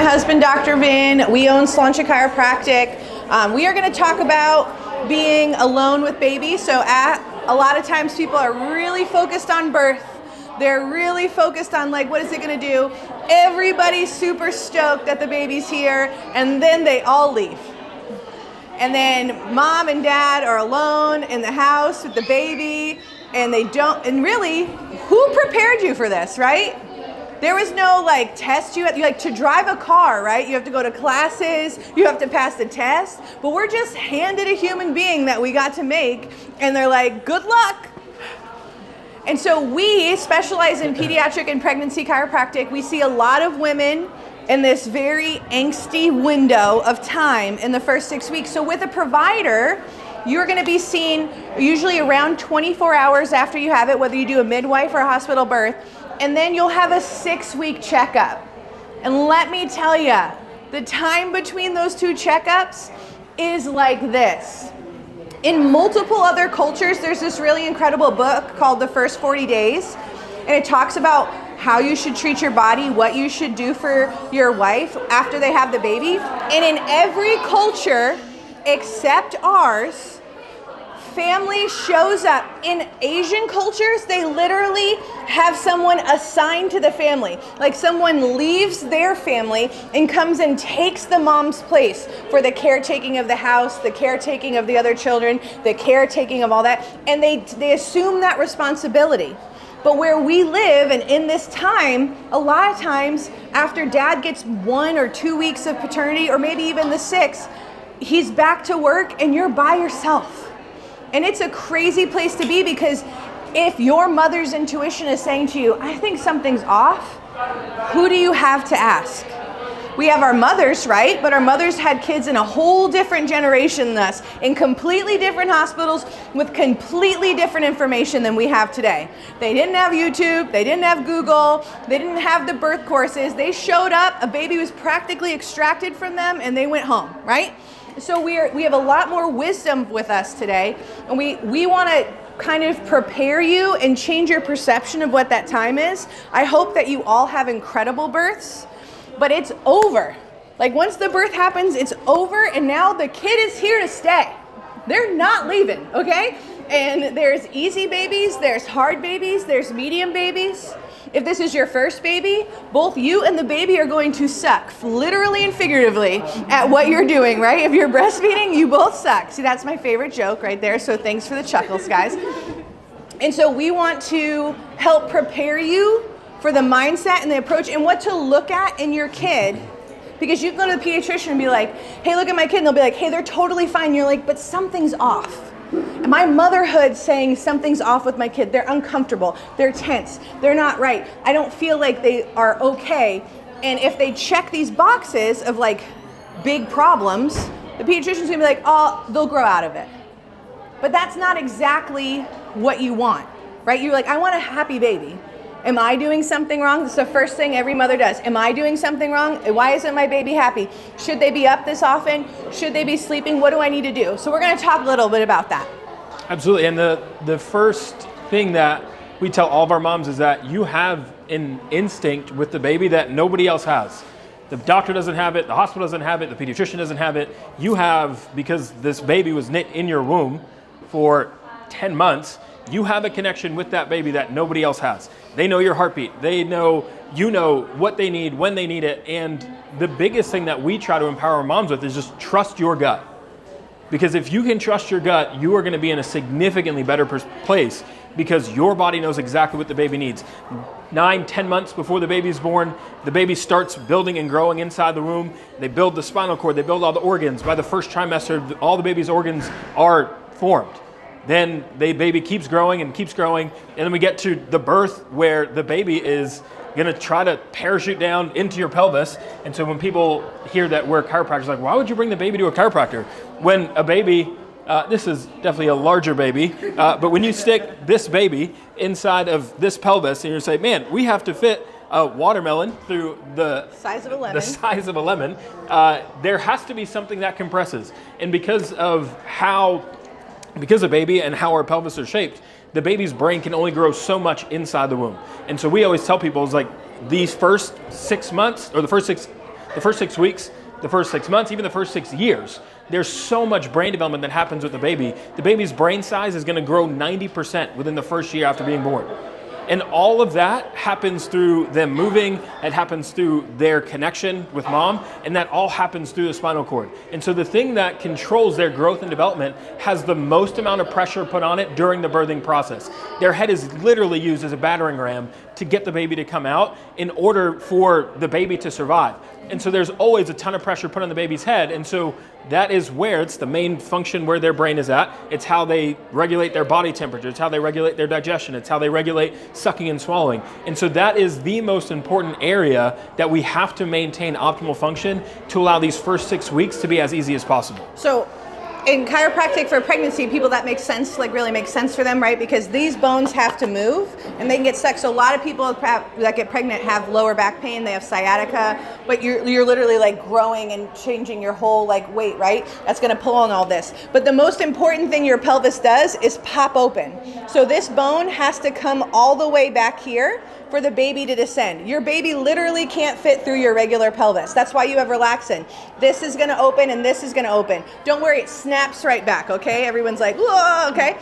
my husband, Dr. Vin. We own Slancha Chiropractic. We are going to talk about being alone with babies. So a lot of times people are really focused on birth. They're really focused on like, what is it going to do? Everybody's super stoked that the baby's here, and then they all leave. And then mom and dad are alone in the house with the baby, and they don't, and really, who prepared you for this, right? There was no like test you like to drive a car, right? You have to go to classes, you have to pass the test, but we're just handed a human being that we got to make, and they're like, good luck. And so we specialize in pediatric and pregnancy chiropractic. We see a lot of women in this very angsty window of time in the first 6 weeks. So with a provider, you're going to be seen usually around 24 hours after you have it, whether you do a midwife or a hospital birth. And then you'll have a 6-week checkup. And let me tell you, the time between those two checkups is like this. In multiple other cultures, there's this really incredible book called The First 40 Days. And it talks about how you should treat your body, what you should do for your wife after they have the baby. And in every culture except ours, family shows up. In Asian cultures, they literally have someone assigned to the family. Like someone leaves their family and comes and takes the mom's place for the caretaking of the house, the caretaking of the other children, the caretaking of all that. And they assume that responsibility. But where we live and in this time, a lot of times after dad gets 1 or 2 weeks of paternity, or maybe even the 6, he's back to work and you're by yourself. And it's a crazy place to be, because if your mother's intuition is saying to you, I think something's off, who do you have to ask? We have our mothers, right? But our mothers had kids in a whole different generation than us, in completely different hospitals with completely different information than we have today. They didn't have YouTube, they didn't have Google, they didn't have the birth courses. They showed up, a baby was practically extracted from them, and they went home, right? So we have a lot more wisdom with us today, and we want to kind of prepare you and change your perception of what that time is. I hope that you all have incredible births, but it's over. Like once the birth happens, it's over, and now the kid is here to stay. They're not leaving, okay? And there's easy babies, there's hard babies, there's medium babies. If this is your first baby, both you and the baby are going to suck, literally and figuratively, at what you're doing, right? If you're breastfeeding, you both suck. See, that's my favorite joke right there, so thanks for the chuckles, guys. And so we want to help prepare you for the mindset and the approach and what to look at in your kid. Because you can go to the pediatrician and be like, hey, look at my kid, and they'll be like, hey, they're totally fine. You're like, but something's off. And my motherhood saying something's off with my kid. They're uncomfortable. They're tense. They're not right. I don't feel like they are okay. And if they check these boxes of like big problems, the pediatrician's gonna be like, oh, they'll grow out of it. But that's not exactly what you want, right? You're like, I want a happy baby. Am I doing something wrong? That's the first thing every mother does. Am I doing something wrong? Why isn't my baby happy? Should they be up this often? Should they be sleeping? What do I need to do? So we're going to talk a little bit about that. Absolutely. And the first thing that we tell all of our moms is that you have an instinct with the baby that nobody else has. The doctor doesn't have it. The hospital doesn't have it. The pediatrician doesn't have it. You have, because this baby was knit in your womb for 10 months, you have a connection with that baby that nobody else has. They know your heartbeat. They know, you know what they need, when they need it. And the biggest thing that we try to empower our moms with is just trust your gut. Because if you can trust your gut, you are going to be in a significantly better place, because your body knows exactly what the baby needs. 9-10 months before the baby's born, the baby starts building and growing inside the womb. They build the spinal cord, they build all the organs. By the first trimester, all the baby's organs are formed. Then the baby keeps growing and keeps growing, and then we get to the birth where the baby is going to try to parachute down into your pelvis. And so when people hear that we're chiropractors, like, why would you bring the baby to a chiropractor? When a baby, this is definitely a larger baby, but when you stick this baby inside of this pelvis and you say, man, we have to fit a watermelon through the size of a lemon. The size of a lemon, there has to be something that compresses. And because of baby and how our pelvis are shaped, the baby's brain can only grow so much inside the womb. And so we always tell people, it's like these first 6 months, or the first The first 6 weeks, the first 6 months, even the first 6 years, there's so much brain development that happens with the baby. The baby's brain size is going to grow 90% within the first year after being born. And all of that happens through them moving, it happens through their connection with mom, and that all happens through the spinal cord. And so the thing that controls their growth and development has the most amount of pressure put on it during the birthing process. Their head is literally used as a battering ram to get the baby to come out in order for the baby to survive. And so there's always a ton of pressure put on the baby's head. And so that is where it's the main function where their brain is at. It's how they regulate their body temperature. It's how they regulate their digestion. It's how they regulate sucking and swallowing. And so that is the most important area that we have to maintain optimal function to allow these first 6 weeks to be as easy as possible. So in chiropractic for pregnancy, people, that makes sense, like really makes sense for them, right? Because these bones have to move and they can get stuck. So a lot of people that get pregnant have lower back pain, they have sciatica, but you're literally like growing and changing your whole like weight, right? That's gonna pull on all this. But the most important thing your pelvis does is pop open. So this bone has to come all the way back here for the baby to descend. Your baby literally can't fit through your regular pelvis. That's why you have relaxin. This is gonna open and this is gonna open. Don't worry, it snaps right back, okay? Everyone's like, whoa, okay?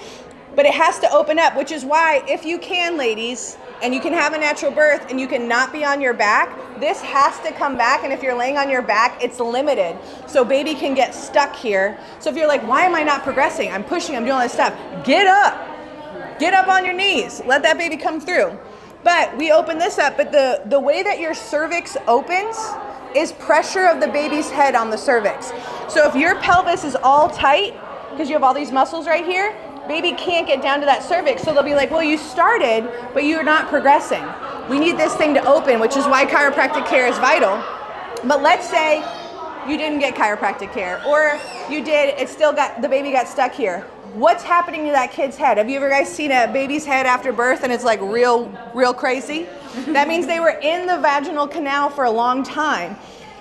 But it has to open up, which is why if you can, ladies, and you can have a natural birth and you can not be on your back, this has to come back, and if you're laying on your back, it's limited. So baby can get stuck here. So if you're like, why am I not progressing? I'm pushing, I'm doing all this stuff. Get up. Get up on your knees. Let that baby come through. But we open this up, but the way that your cervix opens is pressure of the baby's head on the cervix. So if your pelvis is all tight, because you have all these muscles right here, baby can't get down to that cervix. So they'll be like, well, you started, but you're not progressing. We need this thing to open, which is why chiropractic care is vital. But let's say you didn't get chiropractic care, or you did, the baby got stuck here. What's happening to that kid's head? Have you ever guys seen a baby's head after birth and it's like real crazy? That means they were in the vaginal canal for a long time.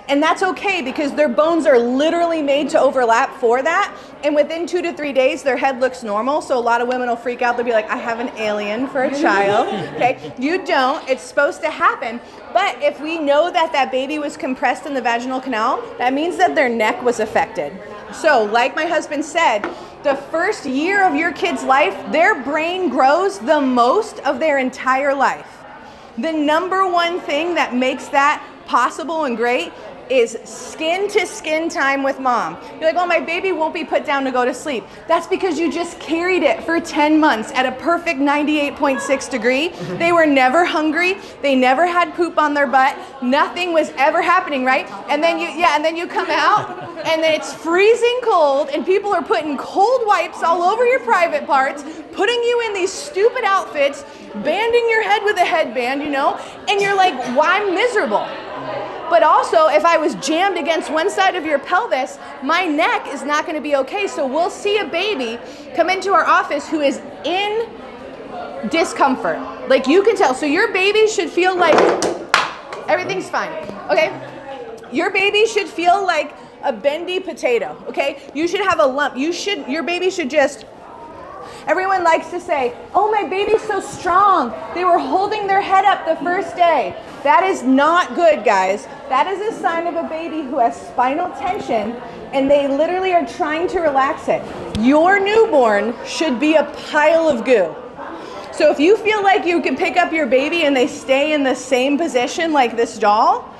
And that's okay because their bones are literally made to overlap for that. And within 2 to 3 days, their head looks normal. So a lot of women will freak out. They'll be like, I have an alien for a child. Okay, you don't. It's supposed to happen. But if we know that that baby was compressed in the vaginal canal, that means that their neck was affected. So like my husband said, the first year of your kid's life, their brain grows the most of their entire life. The number one thing that makes that possible and great is skin to skin time with mom. You're like, oh, my baby won't be put down to go to sleep. That's because you just carried it for 10 months at a perfect 98.6 degree. They were never hungry. They never had poop on their butt. Nothing was ever happening, right? And then you come out and then it's freezing cold and people are putting cold wipes all over your private parts, putting you in these stupid outfits, banding your head with a headband, and you're like, why I'm miserable? But also, if I was jammed against one side of your pelvis, my neck is not going to be okay. So we'll see a baby come into our office who is in discomfort. Like you can tell. So your baby should feel like everything's fine. Okay? Your baby should feel like a bendy potato. Okay? You should have a lump. Your baby should just... Everyone likes to say, oh, my baby's so strong. They were holding their head up the first day. That is not good, guys. That is a sign of a baby who has spinal tension and they literally are trying to relax it. Your newborn should be a pile of goo. So if you feel like you can pick up your baby and they stay in the same position like this doll,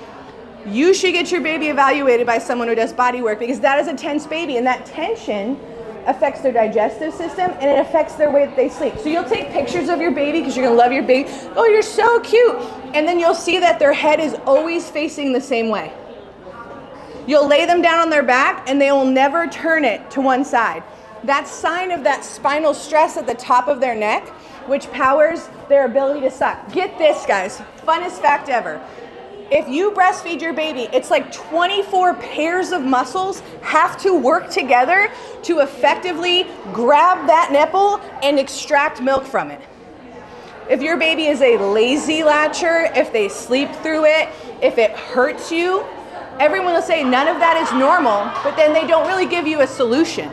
you should get your baby evaluated by someone who does body work, because that is a tense baby, and that tension affects their digestive system and it affects their way that they sleep. So you'll take pictures of your baby because you're gonna love your baby. Oh, you're so cute. And then you'll see that their head is always facing the same way. You'll lay them down on their back and they will never turn it to one side. That's sign of that spinal stress at the top of their neck, which powers their ability to suck. Get this, guys, funnest fact ever. If you breastfeed your baby, it's like 24 pairs of muscles have to work together to effectively grab that nipple and extract milk from it. If your baby is a lazy latcher, if they sleep through it, if it hurts you, everyone will say none of that is normal, but then they don't really give you a solution.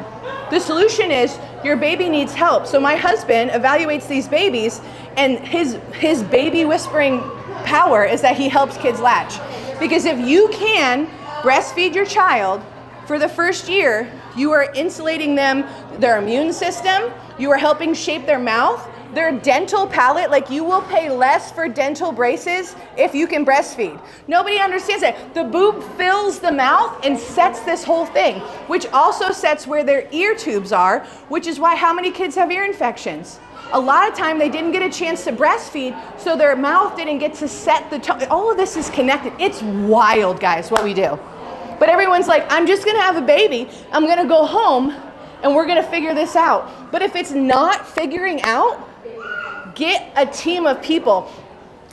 The solution is your baby needs help. So my husband evaluates these babies, and his baby whispering power is that he helps kids latch. Because if you can breastfeed your child for the first year, you are insulating them, their immune system, you are helping shape their mouth, their dental palate. Like, you will pay less for dental braces if you can breastfeed. Nobody understands that. The boob fills the mouth and sets this whole thing, which also sets where their ear tubes are, which is why how many kids have ear infections? A lot of time they didn't get a chance to breastfeed, so their mouth didn't get to set the tone. All of this is connected. It's wild, guys, what we do. But everyone's like, I'm just gonna have a baby, I'm gonna go home, and we're gonna figure this out. But if it's not figuring out, get a team of people.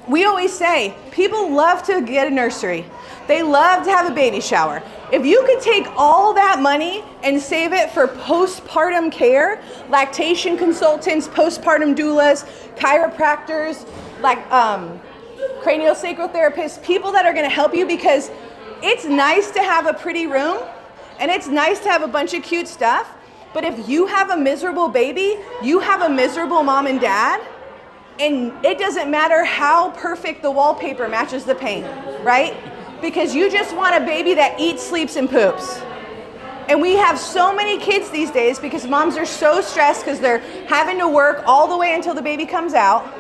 We always say, people love to get a nursery. They love to have a baby shower. If you could take all that money and save it for postpartum care, lactation consultants, postpartum doulas, chiropractors, like craniosacral therapists, people that are gonna help you, because it's nice to have a pretty room and it's nice to have a bunch of cute stuff, but if you have a miserable baby, you have a miserable mom and dad, and it doesn't matter how perfect the wallpaper matches the paint, right? Because you just want a baby that eats, sleeps, and poops. And we have so many kids these days because moms are so stressed because they're having to work all the way until the baby comes out,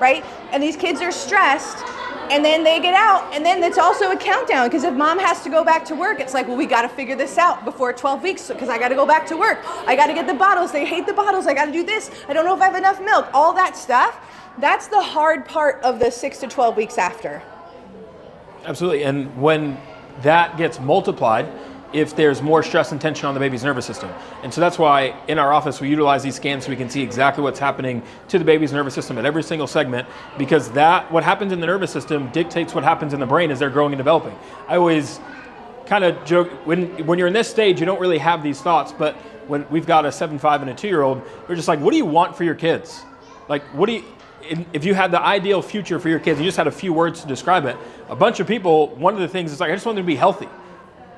right? And these kids are stressed, and then they get out, and then it's also a countdown, because if mom has to go back to work, it's like, well, we got to figure this out before 12 weeks because I got to go back to work. I got to get the bottles. They hate the bottles. I got to do this. I don't know if I have enough milk. All that stuff. That's the hard part of the 6 to 12 weeks after. Absolutely. And when that gets multiplied, if there's more stress and tension on the baby's nervous system. And so that's why in our office we utilize these scans so we can see exactly what's happening to the baby's nervous system at every single segment, because that, what happens in the nervous system dictates what happens in the brain as they're growing and developing. I always kind of joke, when you're in this stage, you don't really have these thoughts, but when we've got a 7, 5, and a 2-year-old, we're just like, what do you want for your kids? Like, if you had the ideal future for your kids, you just had a few words to describe it. A bunch of people, one of the things is like, I just want them to be healthy.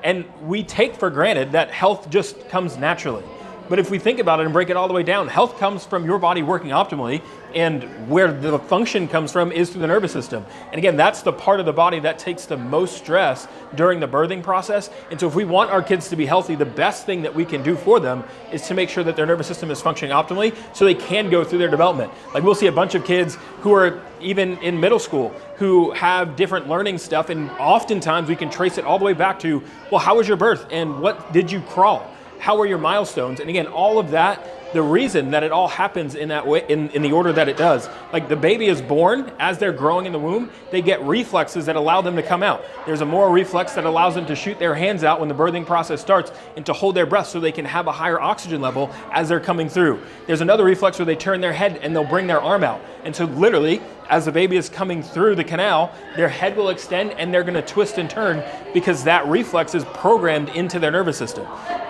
And we take for granted that health just comes naturally. But if we think about it and break it all the way down, health comes from your body working optimally, and where the function comes from is through the nervous system. And again, that's the part of the body that takes the most stress during the birthing process. And so if we want our kids to be healthy, the best thing that we can do for them is to make sure that their nervous system is functioning optimally so they can go through their development. Like, we'll see a bunch of kids who are even in middle school who have different learning stuff, and oftentimes we can trace it all the way back to, well, how was your birth and what did you crawl? How are your milestones? And again, all of that, the reason that it all happens in that way, in the order that it does, like the baby is born, as they're growing in the womb, they get reflexes that allow them to come out. There's a moral reflex that allows them to shoot their hands out when the birthing process starts and to hold their breath so they can have a higher oxygen level as they're coming through. There's another reflex where they turn their head and they'll bring their arm out. And so literally, as the baby is coming through the canal, their head will extend and they're gonna twist and turn because that reflex is programmed into their nervous system.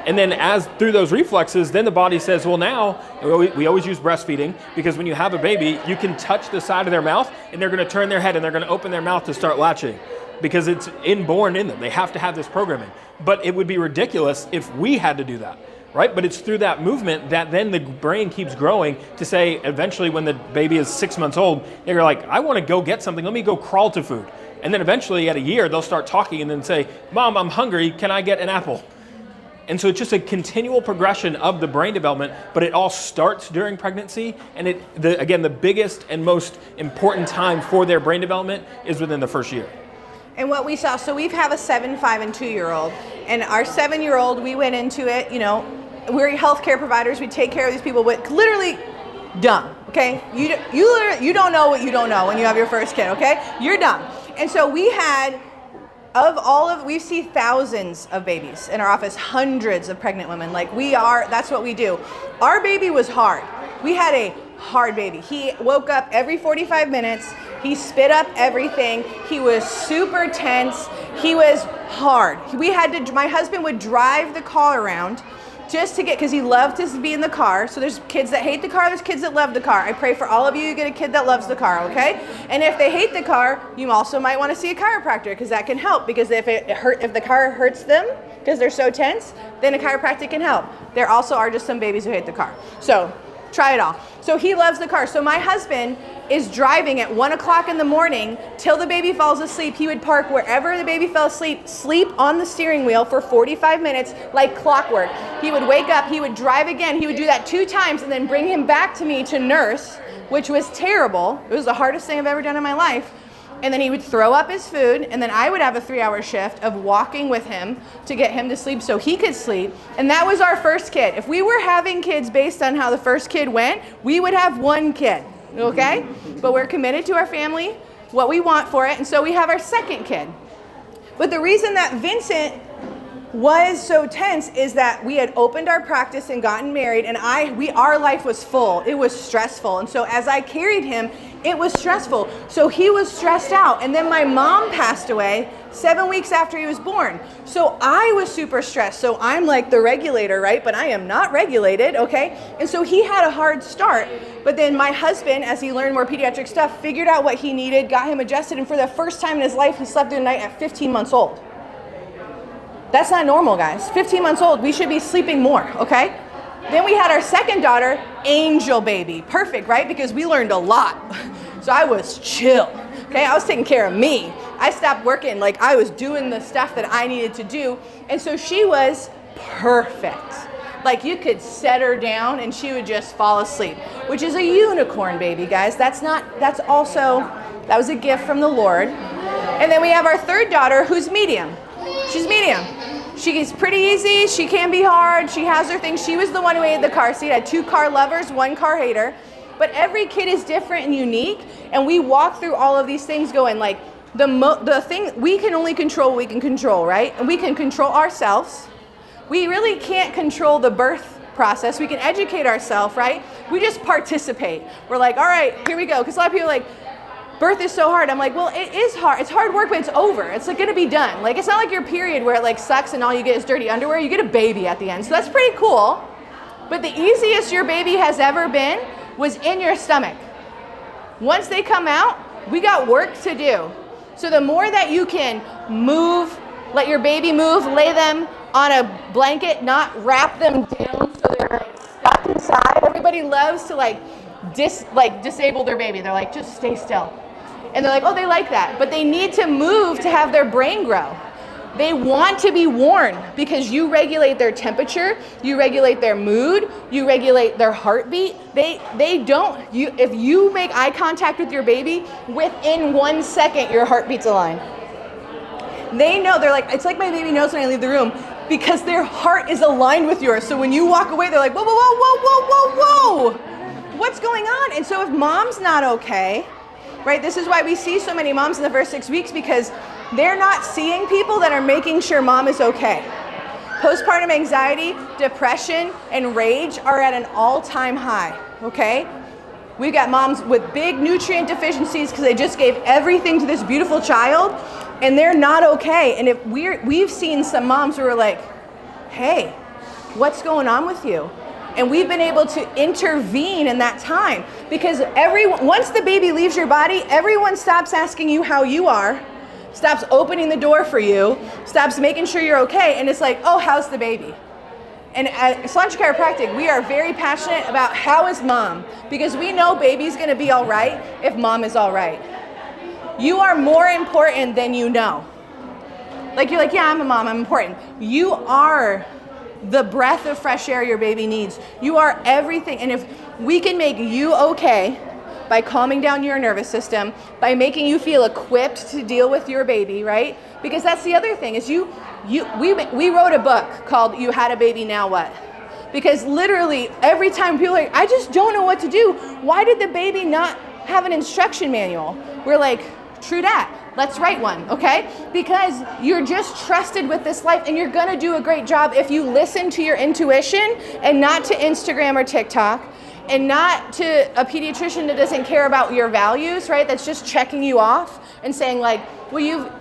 And then as through those reflexes, then the body says, well, now, we always use breastfeeding, because when you have a baby, you can touch the side of their mouth and they're gonna turn their head and they're gonna open their mouth to start latching, because it's inborn in them. They have to have this programming. But it would be ridiculous if we had to do that, right? But it's through that movement that then the brain keeps growing to say, eventually when the baby is 6 months old, they're like, I wanna go get something, let me go crawl to food. And then eventually at a year, they'll start talking and then say, Mom, I'm hungry, can I get an apple? And so it's just a continual progression of the brain development, but it all starts during pregnancy. And again, the biggest and most important time for their brain development is within the first year. And what we saw, so we have a 7, 5, and 2-year-old, and our 7-year-old, we went into it, we're healthcare providers, we take care of these people, but literally dumb, okay? You don't know what you don't know when you have your first kid, okay? You're dumb. And so we had, we see thousands of babies in our office, hundreds of pregnant women. That's what we do. Our baby was hard. We had a hard baby. He woke up every 45 minutes. He spit up everything. He was super tense. He was hard. My husband would drive the car around just to because he loved to be in the car. So there's kids that hate the car, there's kids that love the car. I pray for all of you, you get a kid that loves the car, okay? And if they hate the car, you also might want to see a chiropractor, because that can help, because if the car hurts them because they're so tense, then a chiropractic can help. There also are just some babies who hate the car. So Try it all. So he loves the car. So my husband is driving at 1 o'clock in the morning till the baby falls asleep. He would park wherever the baby fell asleep, sleep on the steering wheel for 45 minutes like clockwork. He would wake up, he would drive again. He would do that 2 times and then bring him back to me to nurse, which was terrible. It was the hardest thing I've ever done in my life. And then he would throw up his food, and then I would have a 3-hour shift of walking with him to get him to sleep so he could sleep. And that was our first kid. If we were having kids based on how the first kid went, we would have 1 kid, okay? But we're committed to our family, what we want for it, and so we have our second kid. But the reason that Vincent was so tense is that we had opened our practice and gotten married, and our life was full. It was stressful. And so as I carried him, it was stressful. So he was stressed out. And then my mom passed away 7 weeks after he was born. So I was super stressed. So I'm like the regulator, right? But I am not regulated, okay? And so he had a hard start. But then my husband, as he learned more pediatric stuff, figured out what he needed, got him adjusted. And for the first time in his life, he slept through the night at 15 months old. That's not normal, guys. 15 months old, we should be sleeping more, okay? Then we had our second daughter, angel baby. Perfect, right? Because we learned a lot. So I was chill, okay? I was taking care of me. I stopped working, like I was doing the stuff that I needed to do. And so she was perfect. Like you could set her down and she would just fall asleep, which is a unicorn baby, guys. That was a gift from the Lord. And then we have our third daughter who's medium. She's medium. She's pretty easy. She can be hard. She has her things. She was the one who hated the car seat. I had 2 car lovers, 1 car hater. But every kid is different and unique. And we walk through all of these things going like, the thing, we can only control what we can control, right? And we can control ourselves. We really can't control the birth process. We can educate ourselves, right? We just participate. We're like, all right, here we go. Because a lot of people are like, birth is so hard. I'm like, well, it is hard. It's hard work, but it's over. It's like gonna be done. Like, it's not like your period where it like sucks and all you get is dirty underwear. You get a baby at the end. So that's pretty cool. But the easiest your baby has ever been was in your stomach. Once they come out, we got work to do. So the more that you can move, let your baby move, lay them on a blanket, not wrap them down so they're like stuck inside. Everybody loves to like disable their baby. They're like, just stay still. And they're like, oh, they like that. But they need to move to have their brain grow. They want to be worn because you regulate their temperature, you regulate their mood, you regulate their heartbeat. If you make eye contact with your baby, within 1 second, your heartbeats align. They know, they're like, it's like my baby knows when I leave the room because their heart is aligned with yours. So when you walk away, they're like, whoa, whoa, whoa, whoa, whoa, whoa, whoa. What's going on? And so if mom's not okay, right? This is why we see so many moms in the first 6 weeks because they're not seeing people that are making sure mom is okay. Postpartum anxiety, depression, and rage are at an all-time high, okay? We've got moms with big nutrient deficiencies because they just gave everything to this beautiful child and they're not okay. And if we've seen some moms who are like, hey, what's going on with you? And we've been able to intervene in that time because once the baby leaves your body, everyone stops asking you how you are, stops opening the door for you, stops making sure you're okay, and it's like, oh, how's the baby? And at Cilantro Chiropractic, we are very passionate about how is mom, because we know baby's gonna be all right if mom is all right. You are more important than you know. Like you're like, yeah, I'm a mom, I'm important. You are the breath of fresh air your baby needs. You are everything. And if we can make you okay by calming down your nervous system, by making you feel equipped to deal with your baby, right? Because that's the other thing is we wrote a book called You Had a Baby, Now What? Because literally every time people are like, I just don't know what to do. Why did the baby not have an instruction manual? We're like, true that. Let's write one, okay? Because you're just trusted with this life and you're gonna do a great job if you listen to your intuition and not to Instagram or TikTok and not to a pediatrician that doesn't care about your values, right? That's just checking you off and saying like, well,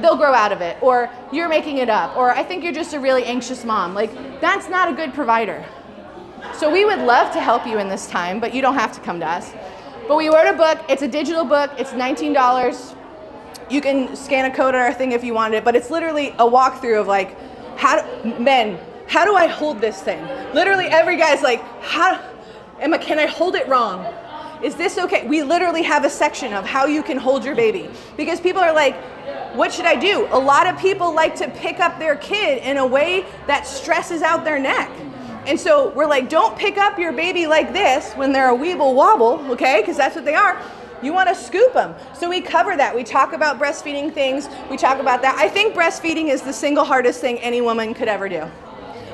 they'll grow out of it, or you're making it up, or I think you're just a really anxious mom. Like, that's not a good provider. So we would love to help you in this time, but you don't have to come to us. But we wrote a book, it's a digital book, it's $19. You can scan a code on our thing if you wanted it, but it's literally a walkthrough of like, how do I hold this thing? Literally every guy's like, Can I hold it wrong? Is this okay? We literally have a section of how you can hold your baby, because people are like, what should I do? A lot of people like to pick up their kid in a way that stresses out their neck. And so we're like, don't pick up your baby like this when they're a weeble wobble, okay? Because that's what they are. You want to scoop them. So we cover that. We talk about breastfeeding things. We talk about that. I think breastfeeding is the single hardest thing any woman could ever do.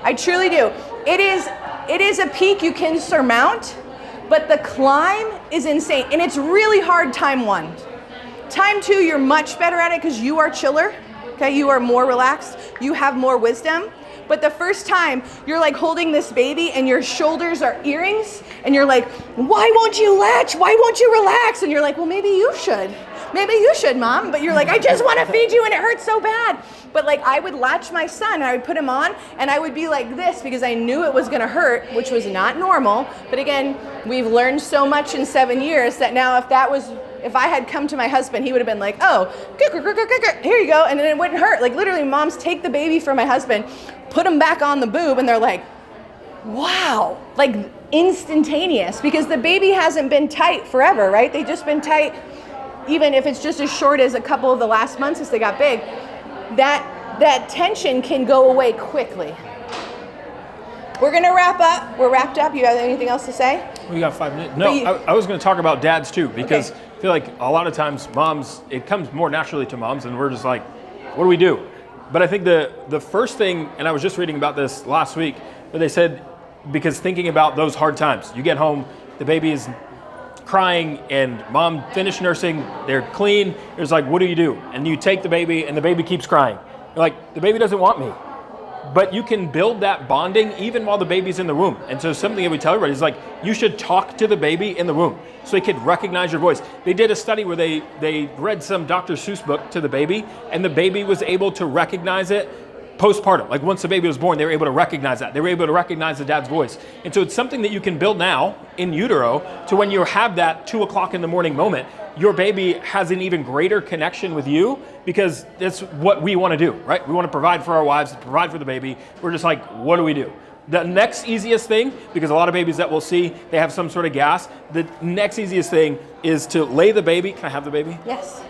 I truly do. It is a peak you can surmount, but the climb is insane. And it's really hard time 1. Time 2, you're much better at it because you are chiller, okay? You are more relaxed. You have more wisdom. But the first time, you're like holding this baby and your shoulders are earrings and you're like, why won't you latch? Why won't you relax? And you're like, well, maybe you should. Maybe you should, Mom. But you're like, I just want to feed you and it hurts so bad. But like I would latch my son and I would put him on and I would be like this because I knew it was going to hurt, which was not normal. But again, we've learned so much in 7 years that now if I had come to my husband, he would have been like, oh, here you go. And then it wouldn't hurt. Like literally moms take the baby from my husband, put him back on the boob, and they're like, wow, like instantaneous, because the baby hasn't been tight forever, right? They've just been tight, even if it's just as short as a couple of the last months since they got big. That tension can go away quickly. We're gonna wrap up. We're wrapped up. You have anything else to say? We got 5 minutes. No, I was going to talk about dads too, because okay. I feel like a lot of times moms, it comes more naturally to moms, and we're just like, what do we do? But I think the first thing, and I was just reading about this last week, but they said, because thinking about those hard times, you get home, the baby is crying, and mom finished nursing, they're clean. It's like, what do you do? And you take the baby, and the baby keeps crying. You're like, the baby doesn't want me. But you can build that bonding even while the baby's in the womb. And so something that we tell everybody is like, you should talk to the baby in the womb so they could recognize your voice. They did a study where they read some Dr. Seuss book to the baby, and the baby was able to recognize it postpartum. Like once the baby was born, they were able to recognize that. They were able to recognize the dad's voice. And so it's something that you can build now in utero to when you have that 2 o'clock in the morning moment, your baby has an even greater connection with you, because that's what we want to do, right? We want to provide for our wives, provide for the baby. We're just like, what do we do? The next easiest thing, because a lot of babies that we'll see, they have some sort of gas. The next easiest thing is to lay the baby. Can I have the baby? Yes.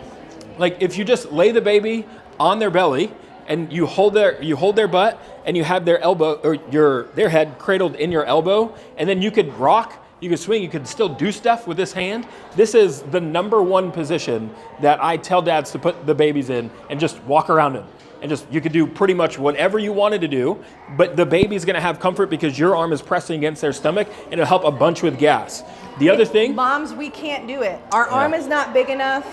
Like if you just lay the baby on their belly and you hold their butt and you have their elbow or their head cradled in your elbow, and then you could rock, you could swing, you could still do stuff with this hand. This is the number one position that I tell dads to put the babies in and just walk around in. And just, you could do pretty much whatever you wanted to do, but the baby's gonna have comfort because your arm is pressing against their stomach, and it'll help a bunch with gas. The other thing. Moms, we can't do it. Our arm is not big enough.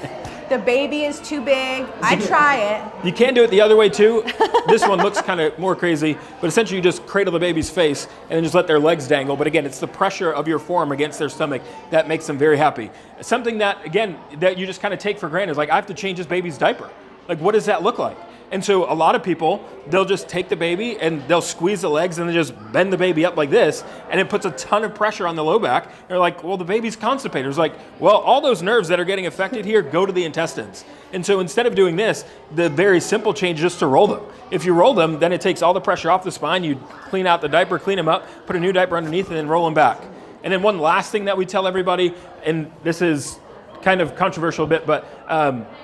The baby is too big. I try it. You can do it the other way too. This one looks kind of more crazy, but essentially you just cradle the baby's face and then just let their legs dangle. But again, it's the pressure of your forearm against their stomach that makes them very happy. Something that, again, that you just kind of take for granted is like, I have to change this baby's diaper. Like, what does that look like? And so a lot of people, they'll just take the baby and they'll squeeze the legs and then just bend the baby up like this, and it puts a ton of pressure on the low back. They're like, well, the baby's constipated. It's like, well, all those nerves that are getting affected here go to the intestines. And so instead of doing this, the very simple change is just to roll them. If you roll them, then it takes all the pressure off the spine. You clean out the diaper, clean them up, put a new diaper underneath, and then roll them back. And then one last thing that we tell everybody, and this is kind of controversial a bit, but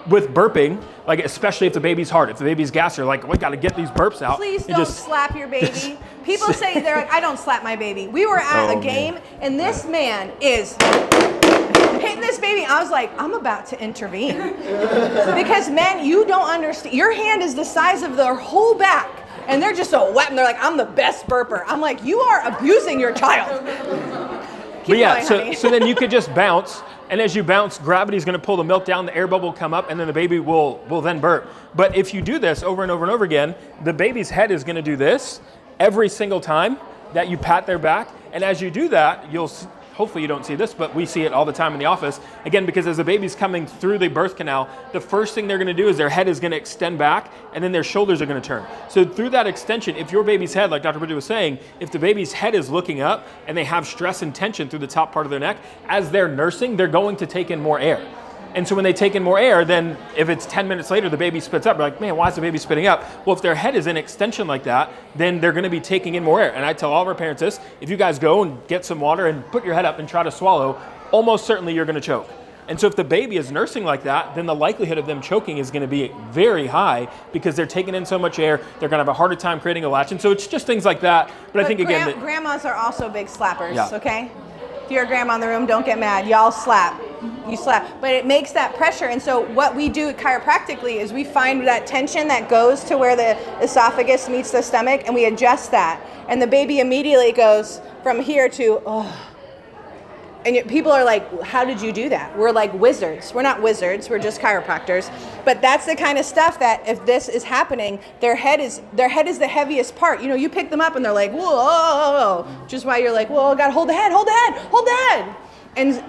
with burping, like especially if the baby's hard, if the baby's gassy, you're like, we got to get these burps out. Please don't slap your baby. People say, they're like, I don't slap my baby. We were at a game, and this man is hitting this baby. I was like, I'm about to intervene. Because men, you don't understand. Your hand is the size of their whole back, and they're just so wet, and they're like, I'm the best burper. I'm like, you are abusing your child. But yeah, so then you could just bounce, and as you bounce, gravity's gonna pull the milk down, the air bubble will come up, and then the baby will then burp. But if you do this over and over and over again, the baby's head is gonna do this every single time that you pat their back. And as you do that, hopefully you don't see this, but we see it all the time in the office. Again, because as the baby's coming through the birth canal, the first thing they're gonna do is their head is gonna extend back, and then their shoulders are gonna turn. So through that extension, if your baby's head, like Dr. Bridget was saying, if the baby's head is looking up and they have stress and tension through the top part of their neck, as they're nursing, they're going to take in more air. And so when they take in more air, then if it's 10 minutes later, the baby spits up, we're like, man, why is the baby spitting up? Well, if their head is in extension like that, then they're gonna be taking in more air. And I tell all of our parents this, if you guys go and get some water and put your head up and try to swallow, almost certainly you're gonna choke. And so if the baby is nursing like that, then the likelihood of them choking is gonna be very high because they're taking in so much air, they're gonna have a harder time creating a latch. And so it's just things like that. But I think again, grandmas are also big slappers, yeah. Okay? If you're a grandma in the room, don't get mad. Y'all slap. You slap. But it makes that pressure. And so what we do chiropractically is we find that tension that goes to where the esophagus meets the stomach, and we adjust that. And the baby immediately goes from here to, oh. And people are like, how did you do that? We're like wizards. We're not wizards. We're just chiropractors. But that's the kind of stuff that if this is happening, their head is the heaviest part. You know, you pick them up and they're like, whoa. Which is why you're like, whoa, God, hold the head, hold the head, hold the head.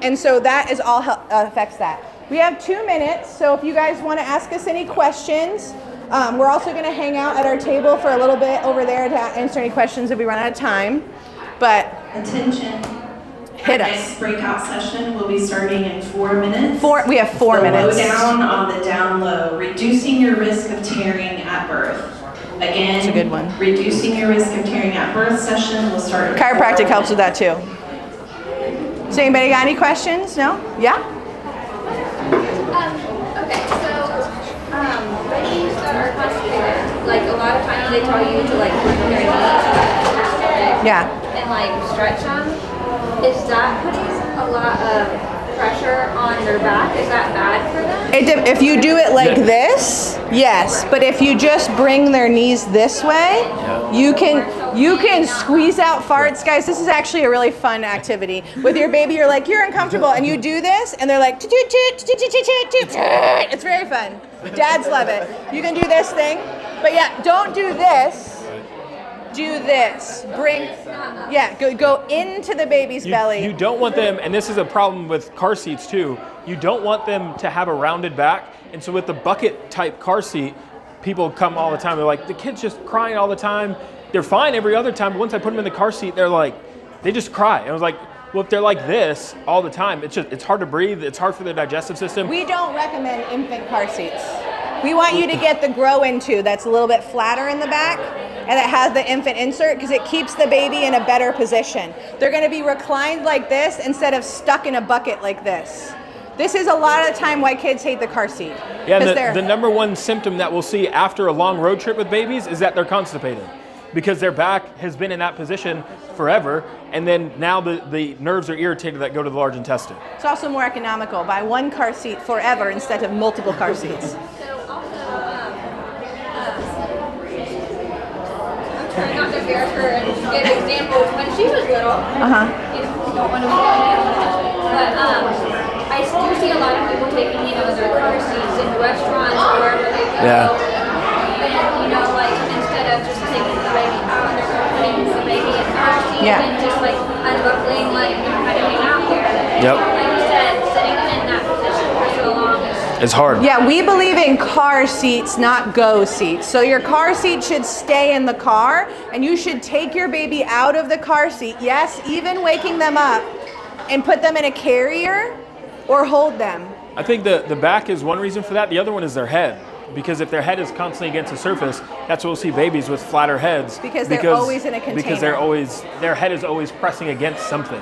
And so that is all affects that. We have 2 minutes. So if you guys want to ask us any questions, we're also going to hang out at our table for a little bit over there to answer any questions if we run out of time. But attention. Hit us. Next breakout session will be starting in 4 minutes. We have 4 minutes. Low down on the down low, reducing your risk of tearing at birth. Again, that's a good one. Reducing your risk of tearing at birth session will start. Chiropractic helps with that too. So anybody got any questions? No? Yeah? Okay, so babies that are constipated, like a lot of times they tell you to like put their knees and like stretch them. Is that putting a lot of pressure on their back? Is that bad for them? If you do it like this, yes. But if you just bring their knees this way, you can squeeze out farts. Guys, this is actually a really fun activity. With your baby, you're like, you're uncomfortable, and you do this, and they're like, it's very fun. Dads love it. You can do this thing, but yeah, don't do this. Do this. Go into the baby's belly. You don't want them, and this is a problem with car seats too, you don't want them to have a rounded back. And so with the bucket type car seat, people come all the time, they're like, the kid's just crying all the time. They're fine every other time, but once I put them in the car seat, they just cry. And I was like, well, if they're like this all the time, it's hard to breathe, it's hard for their digestive system. We don't recommend infant car seats. We want you to get the grow into that's a little bit flatter in the back and it has the infant insert because it keeps the baby in a better position. They're going to be reclined like this instead of stuck in a bucket like this. This is a lot of the time why kids hate the car seat. Yeah, and the number one symptom that we'll see after a long road trip with babies is that they're constipated because their back has been in that position forever, and then now the nerves are irritated that go to the large intestine. It's also more economical. Buy one car seat forever instead of multiple car seats. Trying not to embarrass her and give examples when she was little. You don't want to but I do see a lot of people taking, their car seats in restaurants or wherever they go. Yeah. And, like instead of just taking the baby out, they're putting the baby in the car seat and just like unbuckling, like kind of hang out there. Yep. Like you said, sitting in that position for so long it's hard. Yeah, we believe in car seats, not go seats. So your car seat should stay in the car, and you should take your baby out of the car seat. Yes, even waking them up, and put them in a carrier or hold them. I think the back is one reason for that. The other one is their head. Because if their head is constantly against the surface, that's what we'll see babies with flatter heads. Because they're always in a container. Because their head is always pressing against something.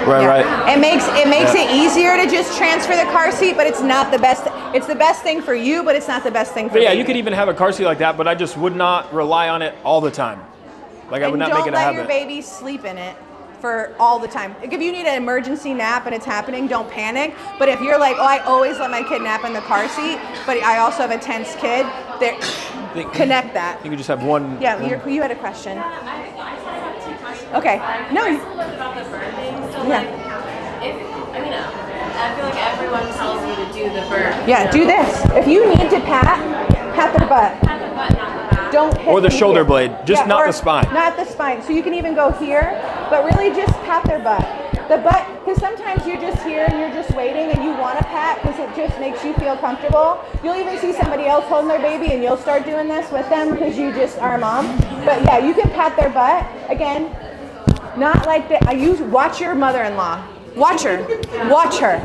Right. It makes it easier to just transfer the car seat, but it's not the best. It's the best thing for you, but it's not the best thing for you. Yeah, baby. you could even have a car seat like that, but I just would not rely on it all the time. Like I would not make it a habit. Don't let your baby sleep in it for all the time. Like if you need an emergency nap and it's happening, don't panic. But if you're like, I always let my kid nap in the car seat, but I also have a tense kid, connect that. You could just have one. Yeah, you had a question. I have 2 questions. Okay. No. A little bit about the burping. So I feel like everyone tells you to do the burp. Yeah, do this. If you need to pat their butt. Pat the butt, not the back. Don't hit or the shoulder here. blade, just not the spine. Not the spine. So you can even go here, but really just pat their butt. The butt, because sometimes you're just here and you're just waiting and you want to pat because it just makes you feel comfortable. You'll even see somebody else holding their baby and you'll start doing this with them because you just are a mom. But yeah, you can pat their butt. Again, not like that. Watch your mother-in-law. Watch her. Watch her.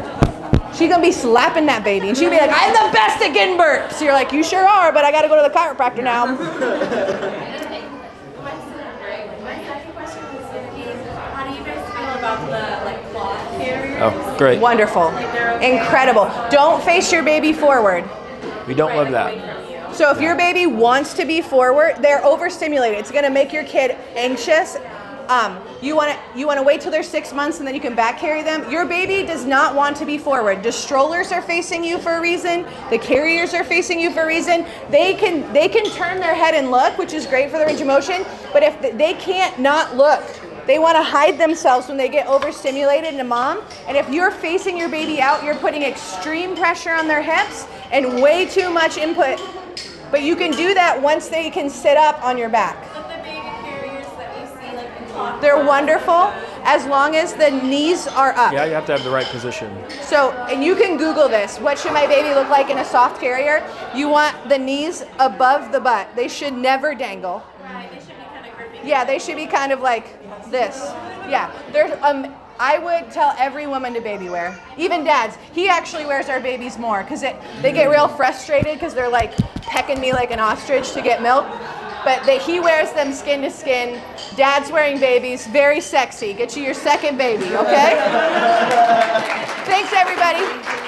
She's going to be slapping that baby and she'll be like, I'm the best at getting burps. You're like, you sure are, but I got to go to the chiropractor now. About the like cloth carriers. Oh, great. Wonderful. Like they're okay. Incredible. Don't face your baby forward. We don't love Away that. from you. So if your baby wants to be forward, they're overstimulated. It's going to make your kid anxious. You want to wait till they're 6 months and then you can back carry them. Your baby does not want to be forward. The strollers are facing you for a reason. The carriers are facing you for a reason. They can turn their head and look, which is great for the range of motion. But if they can't not look, they want to hide themselves when they get overstimulated in a mom. And if you're facing your baby out, you're putting extreme pressure on their hips and way too much input. But you can do that once they can sit up on your back. But the baby carriers that you see, like the cloth. They're wonderful as long as the knees are up. Yeah, you have to have the right position. So, and you can Google this. What should my baby look like in a soft carrier? You want the knees above the butt. They should never dangle. Right, they should be kind of gripping. Yeah, they should be kind of like this. Yeah, there's I would tell every woman to baby wear, even dads. He actually wears our babies more because they get real frustrated because they're like pecking me like an ostrich to get milk. But he wears them skin to skin. Dad's wearing babies, very sexy. Get you your second baby, okay? Thanks, everybody.